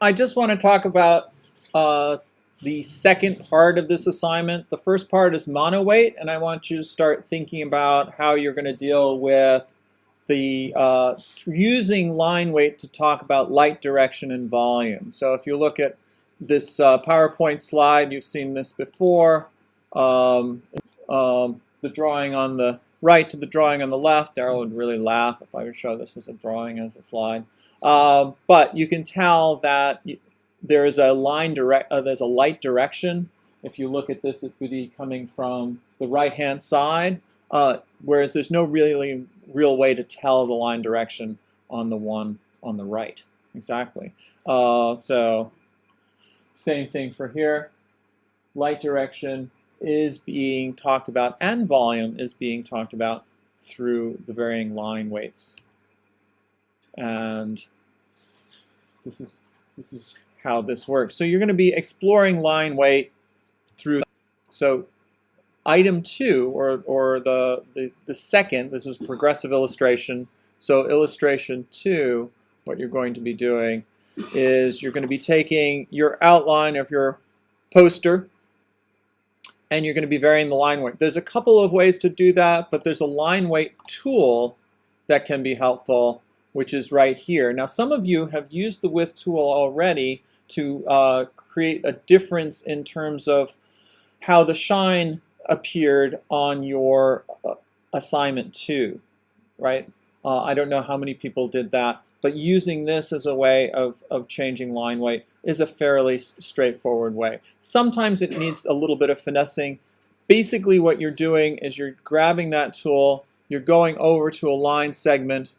I just want to talk about the second part of this assignment. The first part is monoweight, and I want you to start thinking about how you're going to deal with the using line weight to talk about light direction and volume. So if you look at this PowerPoint slide, you've seen this before. The drawing on the right to the drawing on the left. Daryl would really laugh if I would show this as a drawing as a slide. But you can tell that there's a there's a light direction. If you look at this, it would be coming from the right-hand side, whereas there's no really real way to tell the line direction on the one on the right. Exactly. So same thing for here. Light direction is being talked about, and volume is being talked about through the varying line weights. And this is how this works. So you're going to be exploring line weight through. So item 2, or the second, this is progressive illustration. So illustration 2, what you're going to be doing is you're going to be taking your outline of your poster, and you're going to be varying the line weight. There's a couple of ways to do that, but there's a line weight tool that can be helpful, which is right here. Now, some of you have used the width tool already to create a difference in terms of how the shine appeared on your assignment 2, right? I don't know how many people did that, but using this as a way of changing line weight is a fairly straightforward way. Sometimes it needs a little bit of finessing. Basically what you're doing is you're grabbing that tool, you're going over to a line segment,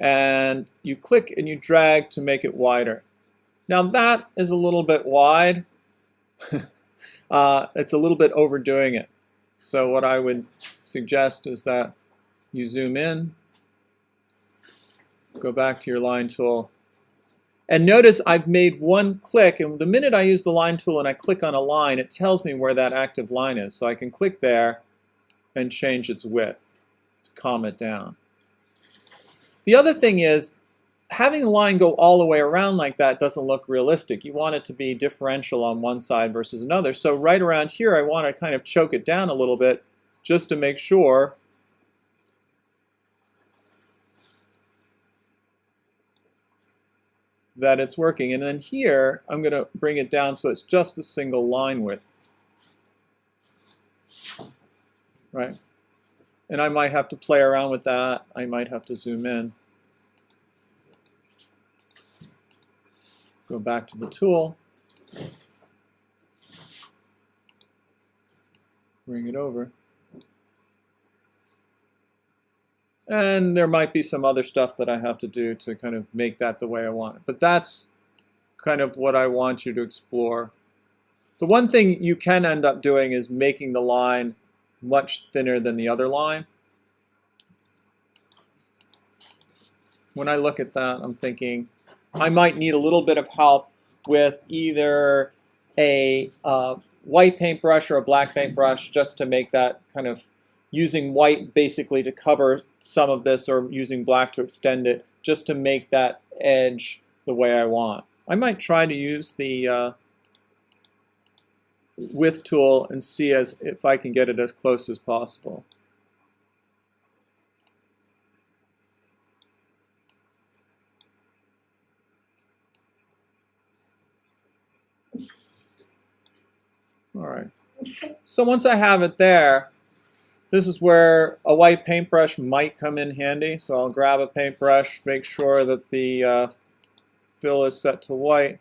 and you click and you drag to make it wider. Now that is a little bit wide. It's a little bit overdoing it. So what I would suggest is that you zoom in, go back to your line tool, and notice I've made one click, and the minute I use the line tool and I click on a line, it tells me where that active line is. So I can click there and change its width to calm it down. The other thing is, having a line go all the way around like that doesn't look realistic. You want it to be differential on one side versus another. So right around here, I want to kind of choke it down a little bit just to make sure that it's working. And then here, I'm going to bring it down so it's just a single line width. Right? And I might have to play around with that. I might have to zoom in. Go back to the tool. Bring it over. And there might be some other stuff that I have to do to kind of make that the way I want it. But that's kind of what I want you to explore. The one thing you can end up doing is making the line much thinner than the other line. When I look at that, I'm thinking I might need a little bit of help with either a white paintbrush or a black paintbrush just to make that kind of, using white basically to cover some of this, or using black to extend it, just to make that edge the way I want. I might try to use the width tool and see if I can get it as close as possible. All right. So once I have it there, this is where a white paintbrush might come in handy. So I'll grab a paintbrush, make sure that the fill is set to white.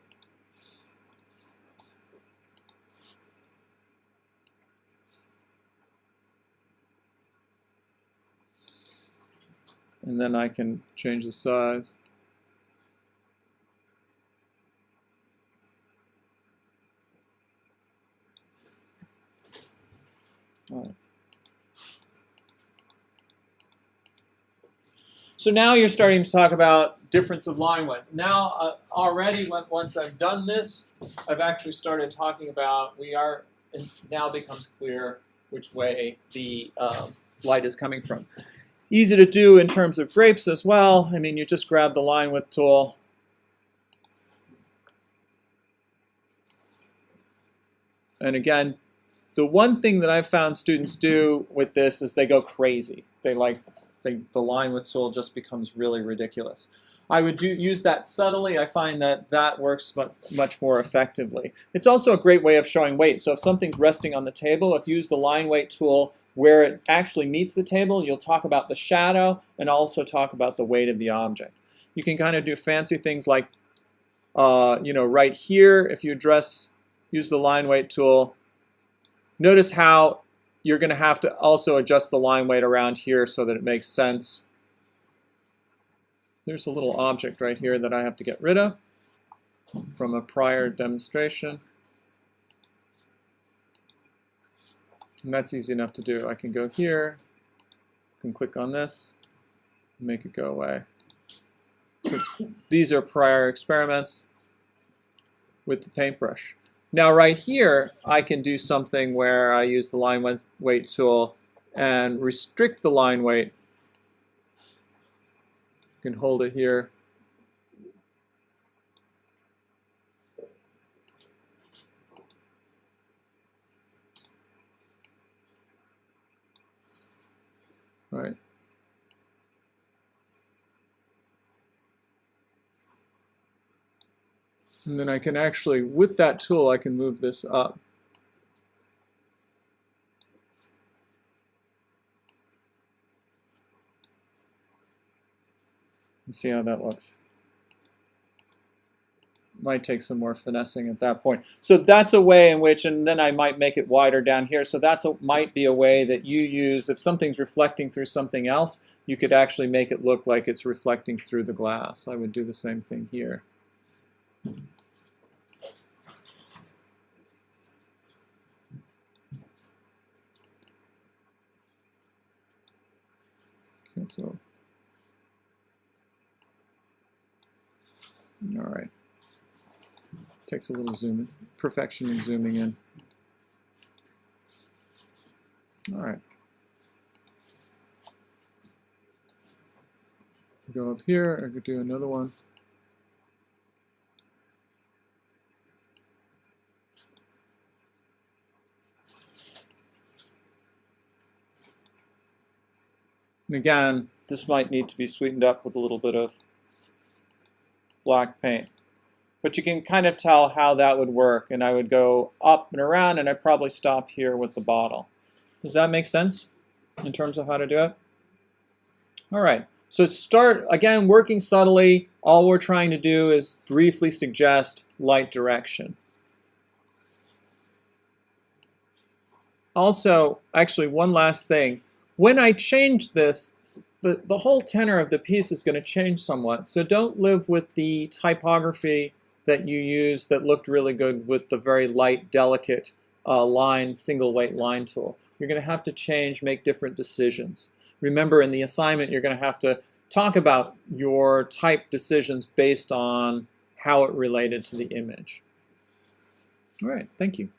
And then I can change the size. All right. So now you're starting to talk about difference of line width. Now, already once I've done this, I've actually started talking about, it now becomes clear which way the light is coming from. Easy to do in terms of grapes as well. I mean, you just grab the line width tool, And again, the one thing that I've found students do with this is they go crazy. The line width tool just becomes really ridiculous. I would use that subtly. I find that that works much more effectively. It's also a great way of showing weight. So if something's resting on the table, if you use the line weight tool where it actually meets the table, you'll talk about the shadow and also talk about the weight of the object. You can kind of do fancy things like, right here, if you use the line weight tool, notice how you're going to have to also adjust the line weight around here so that it makes sense. There's a little object right here that I have to get rid of from a prior demonstration. And that's easy enough to do. I can go here, can click on this, and make it go away. So these are prior experiments with the paintbrush. Now right here, I can do something where I use the line weight tool and restrict the line weight. You can hold it here. Right. And then I can actually, with that tool, I can move this up. And see how that looks. Might take some more finessing at that point. So that's a way in which, and then I might make it wider down here. So that's might be a way that you use, if something's reflecting through something else, you could actually make it look like it's reflecting through the glass. I would do the same thing here. Cancel. All right. Takes a little zoom in, perfection in zooming in. All right. Go up here, I could do another one. And again, this might need to be sweetened up with a little bit of black paint. But you can kind of tell how that would work. And I would go up and around, and I'd probably stop here with the bottle. Does that make sense in terms of how to do it? All right. So start, again, working subtly. All we're trying to do is briefly suggest light direction. Also, actually, one last thing. When I change this, the whole tenor of the piece is going to change somewhat. So don't live with the typography that you used that looked really good with the very light, delicate single weight line tool. You're going to have to change, make different decisions. Remember, in the assignment, you're going to have to talk about your type decisions based on how it related to the image. All right, thank you.